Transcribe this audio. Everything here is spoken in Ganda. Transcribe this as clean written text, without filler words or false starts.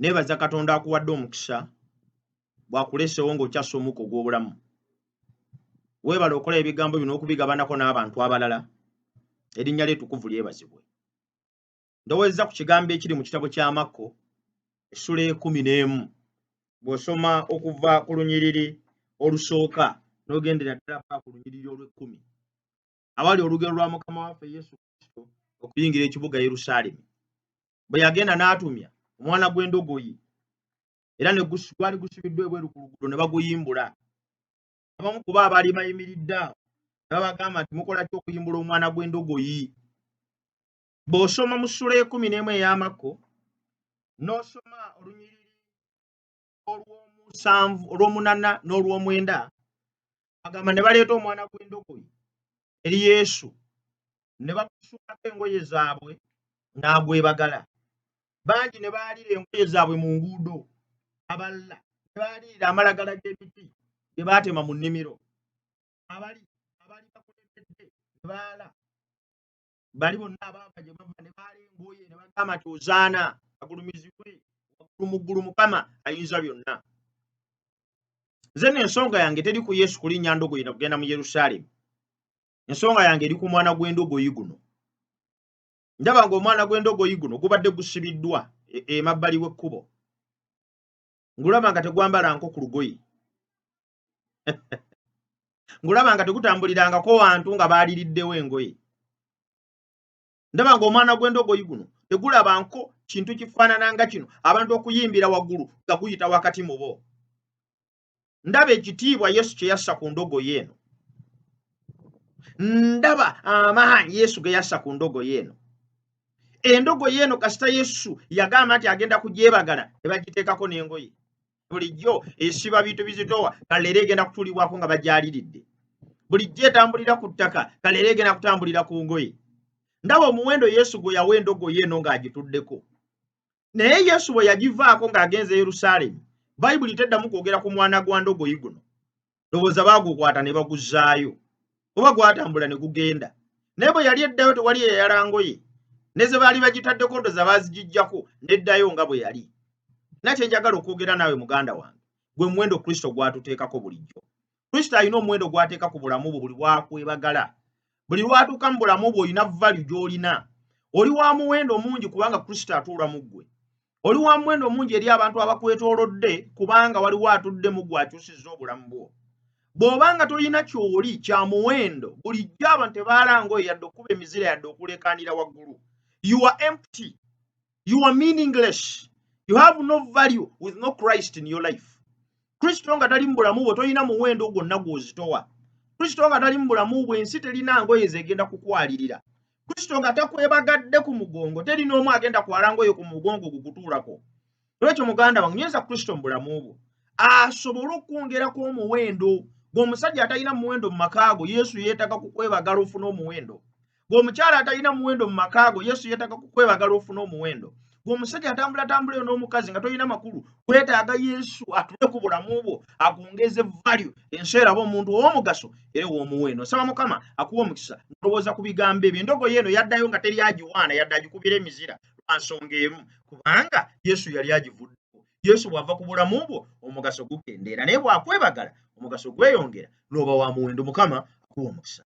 Nebaza Katonda akuwadde omukisa bwakulesewo ng'okyassa omukka ogw'obulamu. Weebale okola ebigambo bino okubigabanako n'abantu abalala. Erinnya ly'ettukuvu lyebazibwe. Ndowooza ku kigambo ekiri mu kitabo kya Makko essula 11 bw'osoma okuva ku lunyiriri olusooka n'ogendera ddala paka ku lunyiriri olw'ekkumi. Awali olugero lwa Mukama waffe Yesu Kristo okuyingira ekibuga Yerusaalemi. Bwe yagenda n'atumya omwana gw'endogoyi era ne gwali gusibiddwa ebweru ku luguudo ne baguyimbula. Abamu ku bo abaali bayimiridde awo ne babagamba nti mukola ki okuyimbula omwana gw'endogoyi? Bw'osoma mu ssula 11 eya Makko n'osoma olunyiriri olw'omunaana n'olw'omwenda, agamba ne baleeta omwana gw'endogoyi eri Yesu ne bakusuulako engoye zaabwe n'agwebagala. Bangi ne baalira engoye zaabwe mu nguudo, abalala ne baalirira amalagala g'emiti ge baatema mu nnimiro. Abali bakulembedde ne baala. Bali bonna abaava gye bava ne baala engoye ne bagamba nti Ozaana agulumizibwe waggulu mu ggulu, Mukama ayinza byonna. Nze n'ensonga yange teri ku Yesu kulinnya ndogoyi na kugenda mu Yerusaalemi. Ensonga yange eri ku mwana gw'endogoyi guno. Ndaba ng'omwana gw'endogoyi guno gubadde gusibiddwa emabbali w'ekkubo. Ngulaba nga tegwambala nko ku lugoye. Ngulaba nga tegutambulirangako wantu nga baaliriddewo engoye. Ndaba ng'omwana gw'endogoyi guno tegulaba nko kintu kifaanana nga kino abantu okuyimbira waggulu nga guyita wakati mu bo. Ndaba ekitiibwa Yesu kye yassa ku ndogoyi eno. Ndaba amaanyi Yesu ge yassa ku ndogoyi eno. Endogoyi eno kasita Yesu yagamba nti agenda kugyebagala ne bagiteekako n'engoye. Bulijjo esiba bintu bizitowa kale era egenda kutuulibwako nga bagyaliridde. Bulijjo etambulira ku ttaka kale era egenda kutambulira ku ngoye. Ndaba omuwendo Yesu gwe yawa endogoyi eno ng'agituddeko. Naye Yesu bwe yagivaako ng'agenze Yerusaalemi, Bayibuli teddamu kwogera ku mwana gwa ndogoyi guno. Ndowooza baagukwata ne baguzzaayo. Oba gwatambula ne gugenda. Naye bwe yali eddayo tewali yeyala ngoye. Ne ze baali bagitaddeko ndoza baazigijjako n'eddayo nga bwe yali. Nakye njagala okwogera naawe muganda wange, gwe muwendo Kristo gwatuteekako bulijjo. Kristo alina omuwendo gw'ateeka ku bulamu bwo buli lwakwebagala. Buli lwatuuka mu bulamu bwo olina value gy'olina. Oli wa muwendo mungi kubanga Kristo atuula mu ggwe. Oli wa muwendo mungi eri abantu abakwetoolodde kubanga waliwo atudde mu ggwe akyusizza obulamu bwo. Bw'obanga tolina ky'oli kya muwendo, bulijjo abantu tebaalanga oyo yadde okuba emizira yadde okuleekaanira waggulu. You are empty. You are meaningless. You have no value with no Christ in your life. Kristo nga tali mu bulamu bwo tolina muwendo gwonna gw'ozitowa. Kristo nga tali mu bulamu bwo ensi terina ngoye zegenda kukwalirira. Kristo nga takwebagadde ku mugongo teri n'omu agenda kwala ngoye ku mugongo gukutuulako. Lwekyo muganda wange nyweza Kristo mu bulamu bwo asobole okwongerako omuwendo. Ng'omusajja atalina muwendo mu maka go, Yesu yeetaaga kukwebagala ofune omuwendo. Ng'omukyala atalina muwendo mu maka go, Yesu yeetaaga kukwebagala ofune omuwendo. Ng'omusajja atambula n'omukazi nga tolina makulu, kwetaaga Yesu atule ku bulamu bwo akwongeze value ensi eraba omuntu ow'omugaso era ow'omuwendo. Nsaba Mukama akuwa omukisa. Ndowooza ku bigambo ebyo. Endogoyi eno yaddayo nga teri agiwaana yadde agikubira emizira lwa nsonga emu kubanga Yesu yali agivuddeko. Yesu bw'ava ku bulamu bwo omugaso gukendeera, naye bw'akwebagala omugaso gweyongera n'oba wa muwendo. Mukama akuwa omukisa.